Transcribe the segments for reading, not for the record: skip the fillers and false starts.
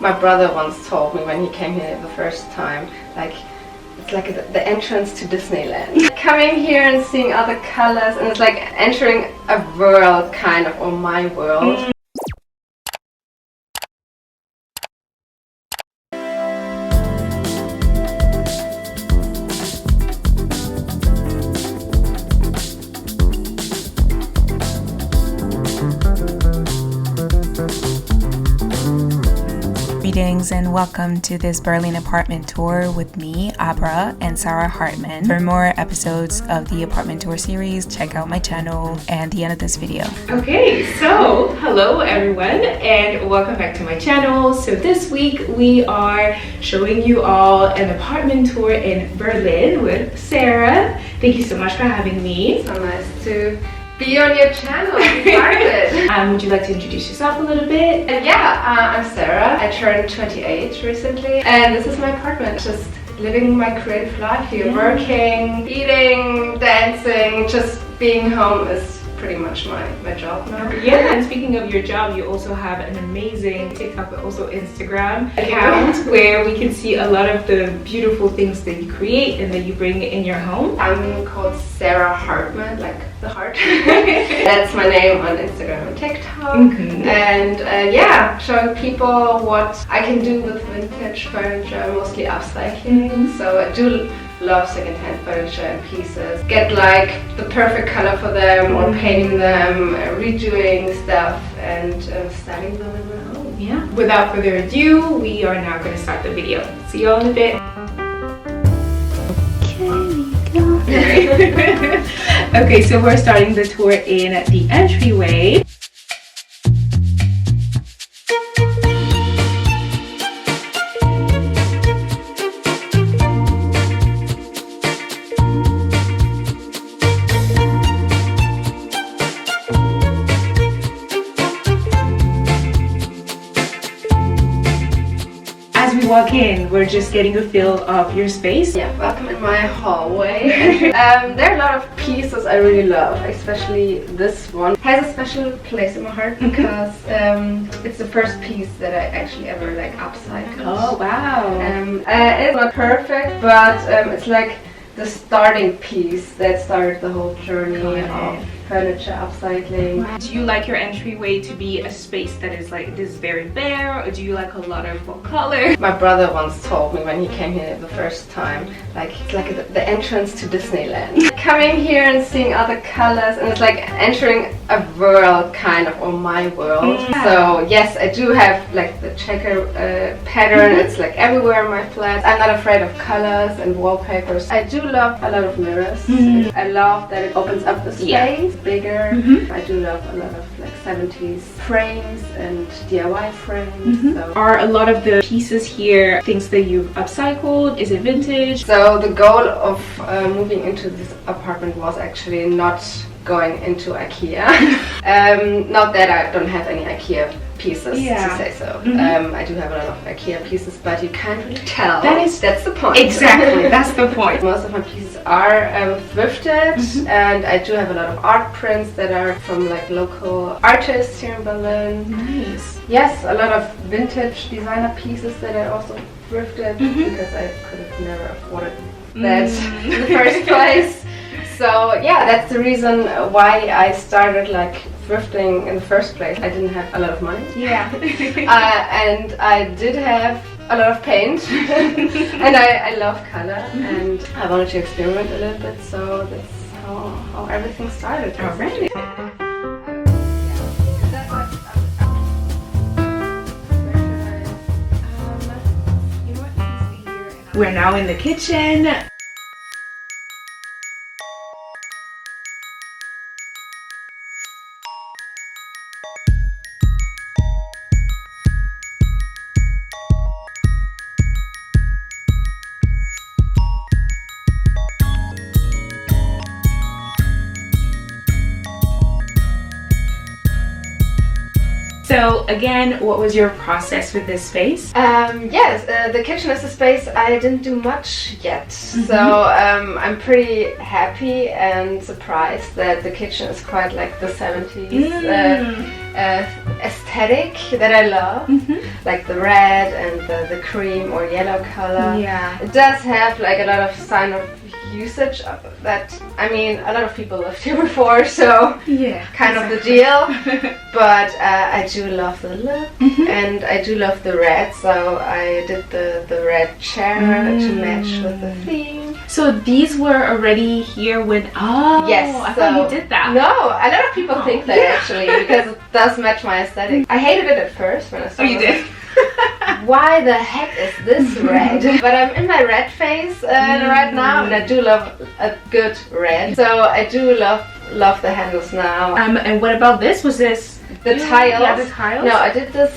My brother once told me when he came here the first time, like, it's like the entrance to Disneyland. Coming here and seeing other colors, and it's like entering a world, kind of, or my world. Greetings and welcome to this Berlin apartment tour with me, Abra, and Sarah Hartman. For more episodes of the apartment tour series, check out my channel and the end of this video. Okay, so hello everyone and welcome back to my channel. So this week we are showing you all an apartment tour in Berlin with Sarah. Thank you so much for having me. So nice to be on your channel, be part of it. Would you like to introduce yourself a little bit? I'm Sarah. I turned 28 recently, and this is my apartment. Just living my creative life here, working, eating, dancing, just being home is pretty much my job now. Yeah, and speaking of your job, you also have an amazing TikTok but also Instagram account where we can see a lot of the beautiful things that you create and that you bring in your home. I'm called Sarah Hartman, like the heart. That's my name on Instagram and TikTok. And yeah, showing people what I can do with vintage furniture, mostly upcycling. So I do love secondhand furniture and pieces. Get like the perfect color for them, or painting them, redoing stuff, and styling them in my home. Yeah. Without further ado, we are now going to start the video. See you all in a bit. Okay, so we're starting the tour in the entryway. Walk in, we're just getting a feel of your space. Yeah, welcome in my hallway. There are a lot of pieces I really love, especially this one. It has a special place in my heart because it's the first piece that I actually ever like upcycled. Oh wow! It's not perfect, but it's like the starting piece that started the whole journey of furniture upcycling. Wow. Do you like your entryway to be a space that is like this very bare, or do you like a lot of color? My brother once told me when he came here the first time, like, it's like the entrance to Disneyland. Coming here and seeing other colors, and it's like entering a world, kind of, or my world. So yes, I do have like the checker pattern. It's like everywhere in my flat. I'm not afraid of colors and wallpapers. I do love a lot of mirrors. I love that it opens up the space. Bigger. I do love a lot of like 70s frames and DIY frames. So. Are a lot of the pieces here things that you've upcycled? Is it vintage? So the goal of moving into this apartment was actually not going into IKEA. Not that I don't have any IKEA pieces, to say so. I do have a lot of IKEA pieces, but you can't really tell. That's the point. Exactly, that's the point. Most of my pieces are thrifted, and I do have a lot of art prints that are from like local artists here in Berlin. Nice. Yes, a lot of vintage designer pieces that I also thrifted because I could have never afforded that in the first place. So yeah, that's the reason why I started like thrifting in the first place. I didn't have a lot of money. Yeah. And I did have a lot of paint. And I love color, and I wanted to experiment a little bit, so that's how everything started. Alright. We're now in the kitchen. So again, what was your process with this space? Yes, the kitchen is a space I didn't do much yet. So I'm pretty happy and surprised that the kitchen is quite like the 70s. aesthetic that I love, like the red and the cream or yellow color. Yeah. It does have like a lot of sign of usage of that. I mean, a lot of people lived here before, so Yeah. kind of the deal. But I do love the look, and I do love the red, so I did the red chair to match with the theme. So these were already here when... Oh, Yes, I thought you did that. No, a lot of people think that actually, because it does match my aesthetic. I hated it at first when I saw Oh, you it. did? Why the heck is this red? But I'm in my red phase right now, and I do love a good red. So I do love the handles now. And what about this? Was this The tiles. Yeah, the tiles? No, I did this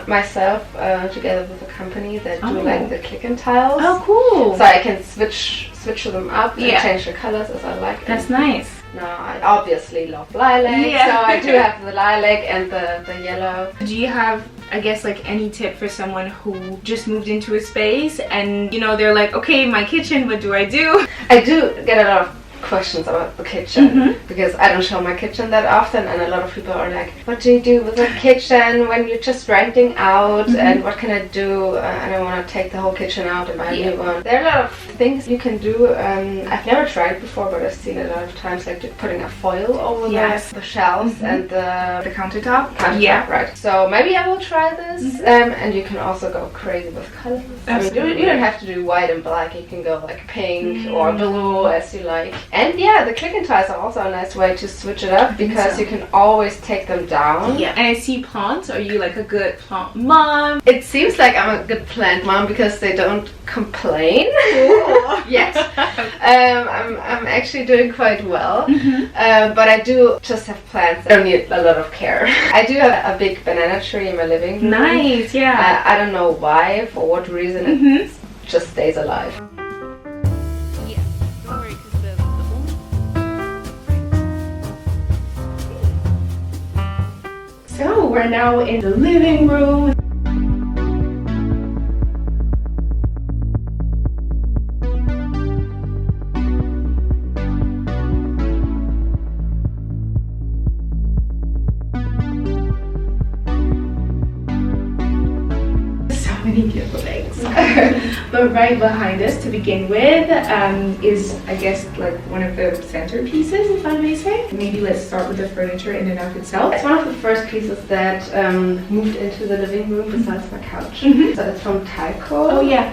myself together with a company that do like the click and tiles. Oh, cool. So I can switch them up and Yeah. change the colors as I like. That's nice. No, I obviously love lilac, Yeah. so I do have the lilac and the yellow. Do you have, I guess, like any tip for someone who just moved into a space and, you know, they're like, okay, my kitchen, what do I do? I do get a lot of questions about the kitchen because I don't show my kitchen that often, and a lot of people are like, what do you do with the kitchen when you're just renting out, and what can I do? I don't want to take the whole kitchen out and buy a new one. There are a lot of things you can do. I've never tried it before, but I've seen it a lot of times, like putting a foil over the shelves and the countertop? countertop, right. So maybe I will try this, and you can also go crazy with colors. I mean, you don't have to do white and black, you can go like pink or blue as you like. And yeah, the click and ties are also a nice way to switch it up because you can always take them down. Yeah. And I see plants. Are you like a good plant mom? It seems like I'm a good plant mom because they don't complain. Yes. I'm actually doing quite well. But I do just have plants that don't need a lot of care. I do have a big banana tree in my living room. Nice, yeah. I don't know why, for what reason, it just stays alive. So we're now in the living room. So many beautiful things. But right behind us, to begin with, is, I guess, like one of the centerpieces, if I may say. Maybe let's start with the furniture in and of itself. It's one of the first pieces that moved into the living room besides my couch. So it's from Decor. Oh yeah.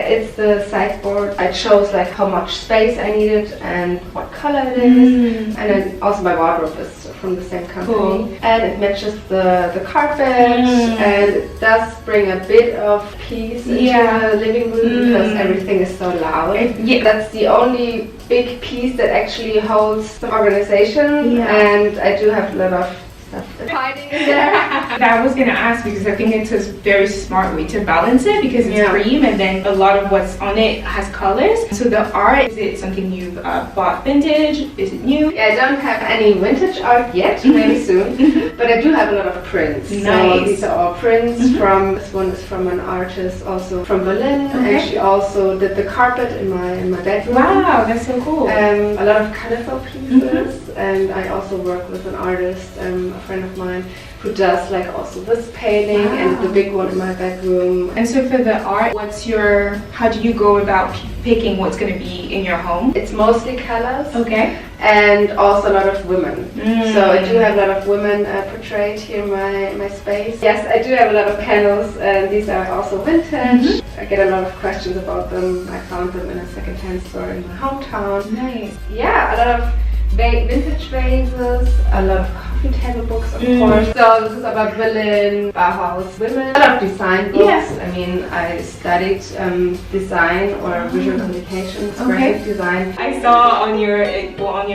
It's the sideboard. I chose like how much space I needed and what color it is. And then also my wardrobe is from the same company. Cool. And it matches the carpet, and it does bring a bit of peace into the living room because everything is so loud. That's the only big piece that actually holds some organization, and I do have a lot of stuff hiding in there. I was gonna ask because I think it's a very smart way to balance it because it's cream and then a lot of what's on it has colors. So the art, is it something you've bought vintage? Is it new? Yeah, I don't have any vintage art yet, maybe soon, but I do have a lot of prints. Nice. So these are all prints from, this one is from an artist also from Berlin, and she also did the carpet in my bedroom. Wow, that's so cool. A lot of colorful pieces, and I also work with an artist, a friend of mine, who does like also this painting and the big one in my bedroom. And so for the art, how do you go about picking what's going to be in your home? It's mostly colors. Okay. And also a lot of women. So I do have a lot of women portrayed here in my space. Yes, I do have a lot of panels, and these are also vintage. I get a lot of questions about them. I found them in a secondhand store in my hometown. Nice. Yeah, a lot of vintage vases, a lot of coffee table books, of course. So this is about Berlin, Bauhaus, women. A lot of design books. Yes. I mean, I studied design or visual communications, graphic design. I saw on your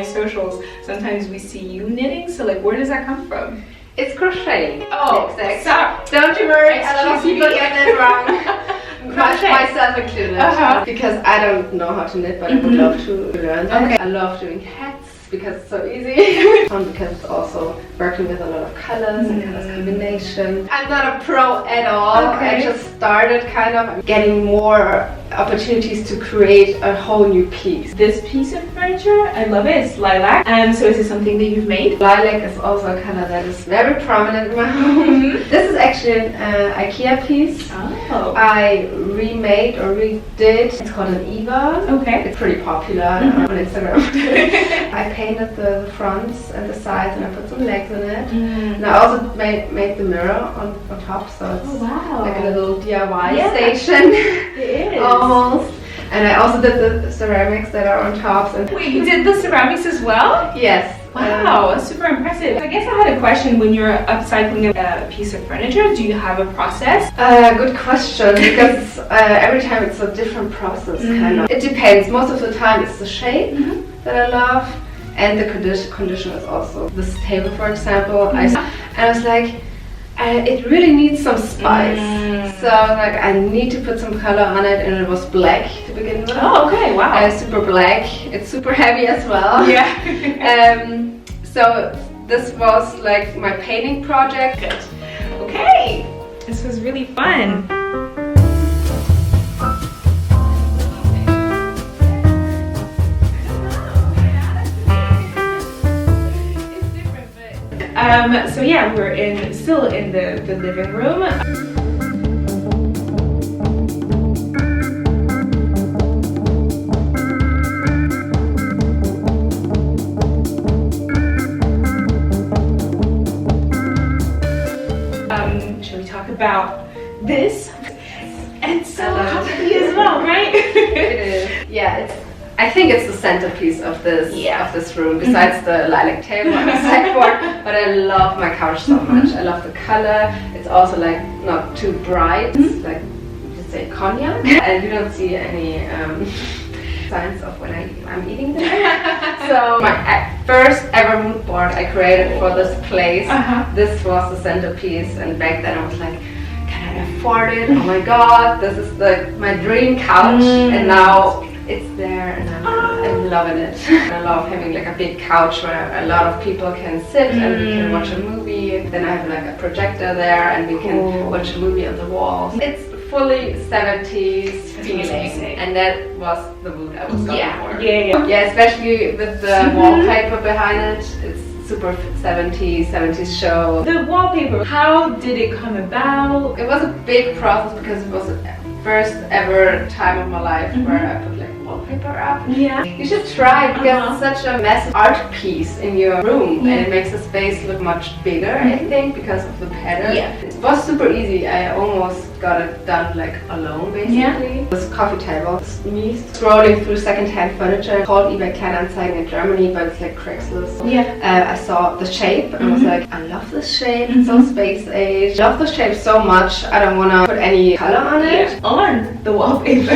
socials, sometimes we see you knitting. So like, where does that come from? It's crocheting. Oh, exactly. Don't you worry, a lot of people get that wrong. Myself included. Because I don't know how to knit, but I would love to learn that. I love doing hats because it's so easy. Fun because it's also working with a lot of colors and colors combination. I'm not a pro at all. I just started kind of getting more opportunities to create a whole new piece. This piece of furniture. I love it. It's lilac. So is it something that you've made? Lilac is also a color that is very prominent in my home. This is actually an IKEA piece. Oh. I remade or redid. It's called an Eva. Okay. It's pretty popular on Instagram. I painted the fronts and the sides, and I put some legs in it. And I also made the mirror on top, so it's like a little DIY station. It is. Almost. And I also did the ceramics that are on top. And wait, you did the ceramics as well? Yes. Wow, that's super impressive. I guess I had a question. When you're upcycling a piece of furniture, do you have a process? Good question, because every time it's a different process, kind of. It depends. Most of the time it's the shape that I love, and the condition is also. This table, for example, I was like, it really needs some spice. So like I need to put some color on it, and it was black to begin with. Oh, okay, wow. Super black. It's super heavy as well. Yeah. So this was like my painting project. Good. Okay. This was really fun. So yeah, we're still in the living room. Shall we talk about this? And so comfy as well, right? It is. Yeah, I think it's the centerpiece of this room, besides the lilac table and the sideboard. But I love my couch so much. I love the color. It's also like not too bright. It's like, you say, cognac, and you don't see any signs of when I'm eating there. So my first ever mood board I created for this place. This was the centerpiece, and back then I was like, can I afford it? Oh my god, this is my dream couch, and now it's there, and I'm loving it. I love having like a big couch where a lot of people can sit and we can watch a movie. Then I have like a projector there, and we can watch a movie on the walls. It's fully 70s feeling, and that was the mood I was going for. Yeah, especially with the wallpaper behind it. It's super 70s show. The wallpaper, how did it come about? It was a big process because it was the first ever time of my life where I put like wallpaper up. Yeah. You should try it because it's such a massive art piece in your room, and it makes the space look much bigger, I think, because of the pattern. Yeah. It was super easy. I almost got it done like alone, basically. This coffee table, it's me scrolling through secondhand furniture called eBay Kleinanzeigen in Germany, but it's like Craigslist. I saw the shape and I was like, I love this shape, it's so space age. I love the shape so much, I don't want to put any color on it. On the wallpaper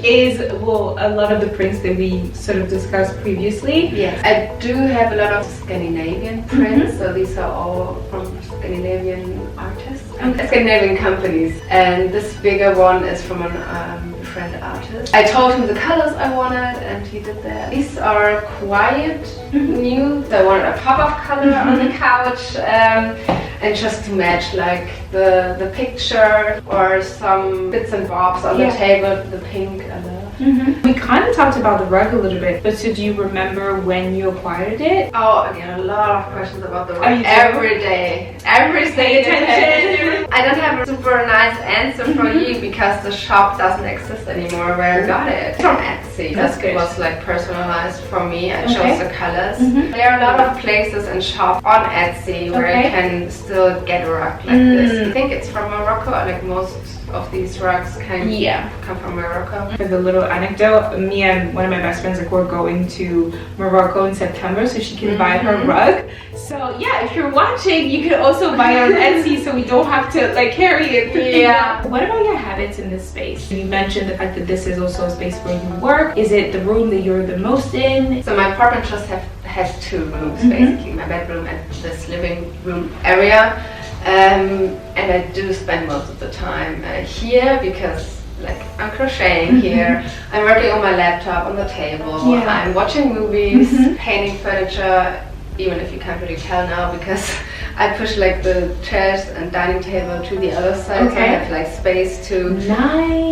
is, well, a lot of the prints that we sort of discussed previously. Yes, I do have a lot of Scandinavian prints, so these are all from Scandinavian artists. Scandinavian companies, and this bigger one is from a friend artist. I told him the colors I wanted, and he did that. These are quiet nude. I wanted a pop of color on the couch, and just to match like the picture or some bits and bobs on the table. The pink I love. We kind of talked about the rug a little bit, but so do you remember when you acquired it? Oh, I get a lot of questions about the rug every day. Every single day. I don't have a super nice answer for you because the shop doesn't exist anymore where I got it. From Etsy. That's good. It was like personalized for me. I chose the colors. There are a lot of places and shops on Etsy where I can still get a rug like this. I think it's from Morocco, like most of these rugs come from Morocco. As a little anecdote, me and one of my best friends were going to Morocco in September so she can buy her rug. So yeah, if you're watching, you can also buy it on Etsy so we don't have to like carry it. Yeah. What about your habits in this space? You mentioned the fact that this is also a space where you work. Is it the room that you're the most in? So my apartment just has two rooms basically, my bedroom and this living room area. And I do spend most of the time here because like I'm crocheting here, I'm working on my laptop on the table, I'm watching movies, painting furniture, even if you can't really tell now because I push like the chairs and dining table to the other side, so I have like space to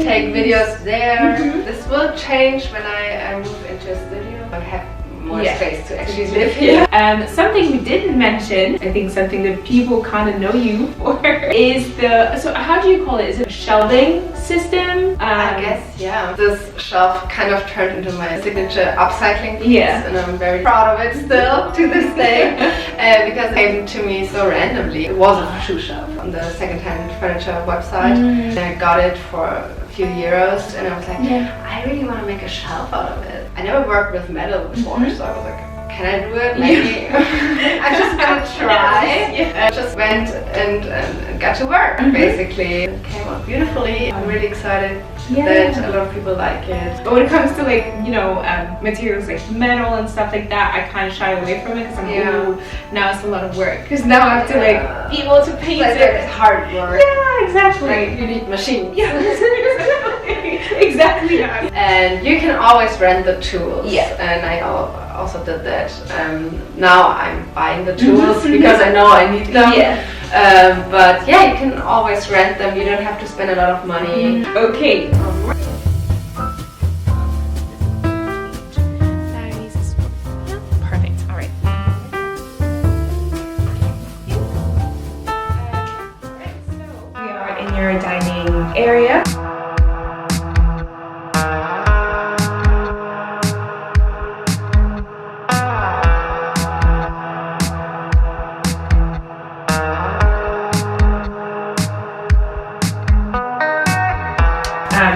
take videos there. This will change when I move into into a studio. I have more Yeah. space to actually live here. Something we didn't mention, I think something that people kind of know you for, is so how do you call it? Is it a shelving system? I guess, yeah. This shelf kind of turned into my signature upcycling piece, Yeah. and I'm very proud of it still to this day, because it came to me so randomly. It was a shoe shelf on the secondhand furniture website, and I got it for a few euros, and I was like, I really want to make a shelf out of it. I never worked with metal before, so I was like, can I do it? Maybe. I'm just gonna try. I just went and got to work, basically. It came out beautifully. I'm really excited that a lot of people like it. But when it comes to like, you know, materials like metal and stuff like that, I kind of shy away from it because I'm like, ooh, now it's a lot of work. Because now I have to like be able to paint it. It's hard work. Yeah, exactly. Like, you need machines. Yeah, exactly that. And you can always rent the tools. Yeah. And I also did that. Now I'm buying the tools because I know I need them. Yeah. But yeah, you can always rent them. You don't have to spend a lot of money. Okay. Perfect. All right. We are in your dining area.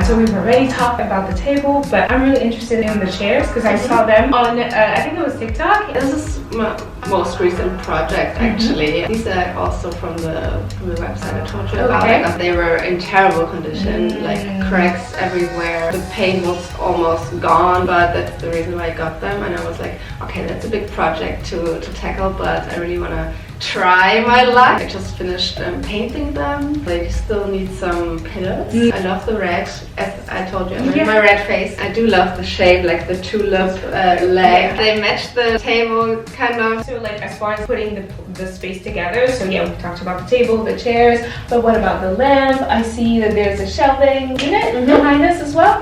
So we've already talked about the table, but I'm really interested in the chairs because I saw them on, I think it was TikTok. This is my most recent project, actually. These are also from the website I told you about. They were in terrible condition, like cracks everywhere. The paint was almost gone, but that's the reason why I got them. And I was like, okay, that's a big project to tackle, but I really want to try my luck. I just finished painting them. They still need some pillars. I love the red, as I told you, I made my red face. I do love the shape, like the tulip leg. They match the table, kind of. So like as far as putting the space together, so yeah, we talked about the table, the chairs, but what about the lamp? I see that there's a shelving unit behind us as well.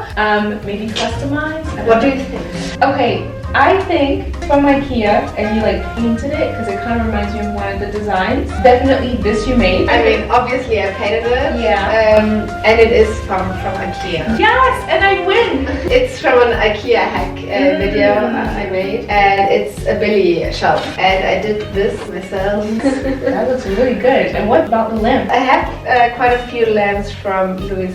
Maybe customized? What do you think? Okay, I think from IKEA, and you like painted it because it kind of reminds me of one of the designs. Definitely this you made. I mean, obviously I painted it. Yeah. And it is from IKEA. Yes, and I win. It's from an IKEA hack video I made, and it's a Billy shelf. And I did this myself. That looks really good. And what about the lamp? I have quite a few lamps from Louis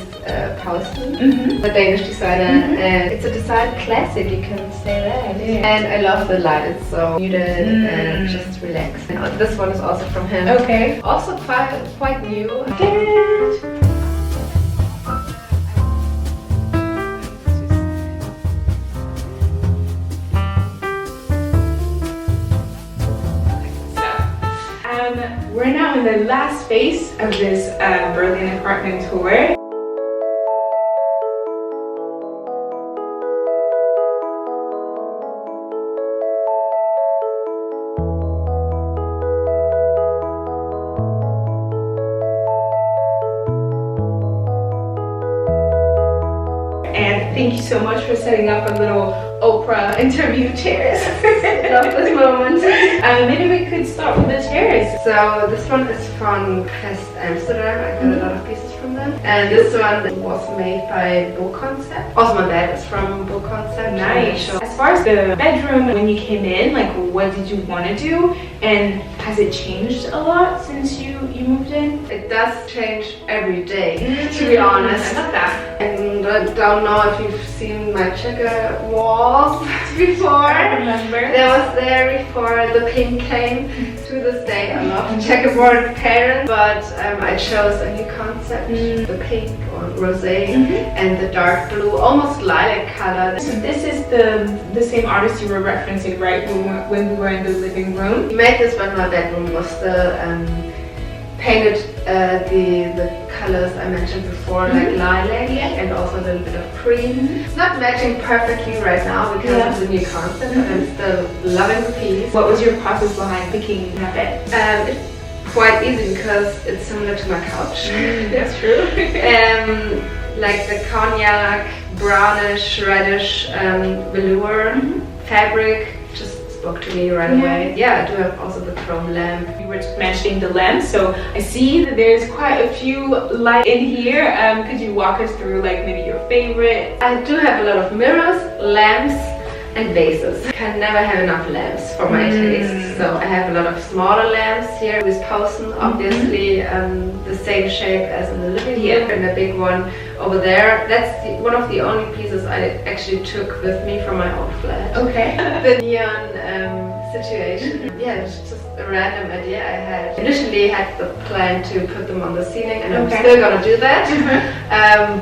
Paulsen, the Danish designer, and it's a design classic, you can say that. Yeah. And I love the light, it's so muted and just relaxed. And this one is also from him. Okay. Also quite new. Good. We're now in the last phase of this Berlin apartment tour. And thank you so much for setting up a little Oprah interview chairs. Love this moment. Maybe we could start with the chairs. So this one is from Amsterdam. I got a lot of pieces from them. And this one was made by Bull Concept. Also my bed is from Bull Concept. Nice. As far as the bedroom, when you came in, like what did you want to do? And has it changed a lot since you moved in? It does change every day, to be honest. I love that. And I don't know if you've seen my checker walls before. I remember. There was there before the pink came. To this day I love checkerboard patterns, but I chose a new concept, the pink or rosé and the dark blue, almost lilac color. So this is the same artist you were referencing, right, when we were in the living room? We made this when my bedroom was still painted the colors I mentioned before, like lilac and also a little bit of cream. It's not matching perfectly right now because it's a new concept, but I'm still loving the piece. What was your process behind picking that bed? It's quite easy because it's similar to my couch. That's true. like the cognac, brownish, reddish velour fabric. Just spoke to me right away. Yeah, I do have also the chrome lamp. You were mentioning the lamp, so I see that there's quite a few lights in here. Could you walk us through like maybe your favorite? I do have a lot of mirrors, lamps, and vases. I can never have enough lamps for my taste. So I have a lot of smaller lamps here with Posen, obviously the same shape as in the living room, and a big one over there. That's one of the only pieces I actually took with me from my old flat. Okay. The neon situation. Yeah, it's just a random idea I had. Initially had the plan to put them on the ceiling, and I'm still gonna do that.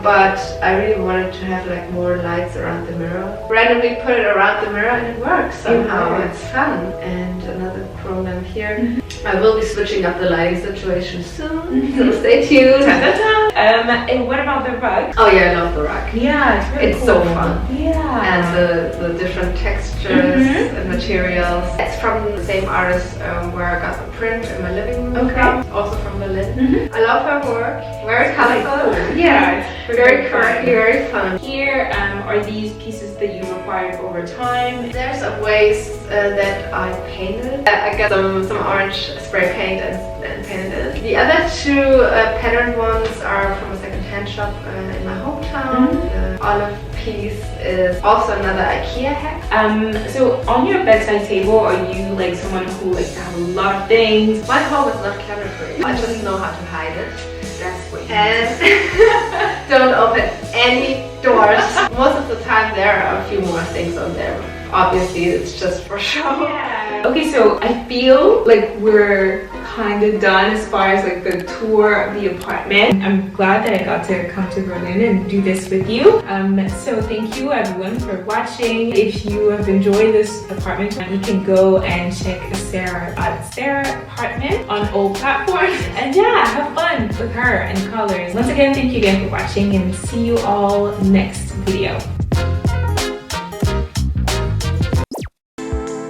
But I really wanted to have like more lights around the mirror. Randomly put it around the mirror and it works somehow. It's fun. And another chrome lamp here. I will be switching up the lighting situation soon, so stay tuned. And what about the rug? Oh yeah, I love the rug. Yeah, it's really It's cool. so fun. Yeah. And the different textures and materials. It's from the same artist where I got the print in my living room from, also from Berlin. I love her work, very colorful. Yeah, it's very quirky, very fun. Here are these pieces that you acquired over time. There's a ways that I painted. I got some orange spray paint and painted it. The other two patterned ones are from a second-hand shop in my hometown. The olive piece is also another IKEA hack. So on your bedside table, are you like someone who likes to have a lot of things? My home is not clutter-free. I just know how to hide it. That's what you And don't open any doors. Most of the time there are a few more things on there. Obviously it's just for show. Yeah. Okay, so I feel like we're kind of done as far as like the tour of the apartment. I'm glad that I got to come to Berlin and do this with you. So thank you everyone for watching. If you have enjoyed this apartment, you can go and check Sarah apartment on all platforms. And yeah, have fun with her and colors. Once again, thank you again for watching and see you all next video.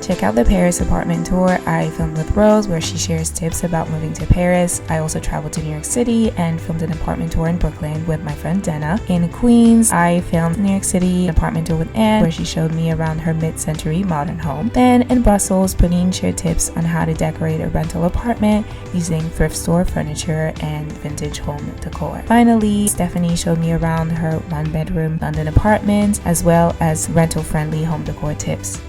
Check out the Paris apartment tour I filmed with Rose, where she shares tips about moving to Paris. I also traveled to New York City and filmed an apartment tour in Brooklyn with my friend Dana. In Queens, I filmed New York City apartment tour with Anne, where she showed me around her mid-century modern home. Then in Brussels, Pauline shared tips on how to decorate a rental apartment using thrift store furniture and vintage home decor. Finally, Stephanie showed me around her one-bedroom London apartment, as well as rental-friendly home decor tips.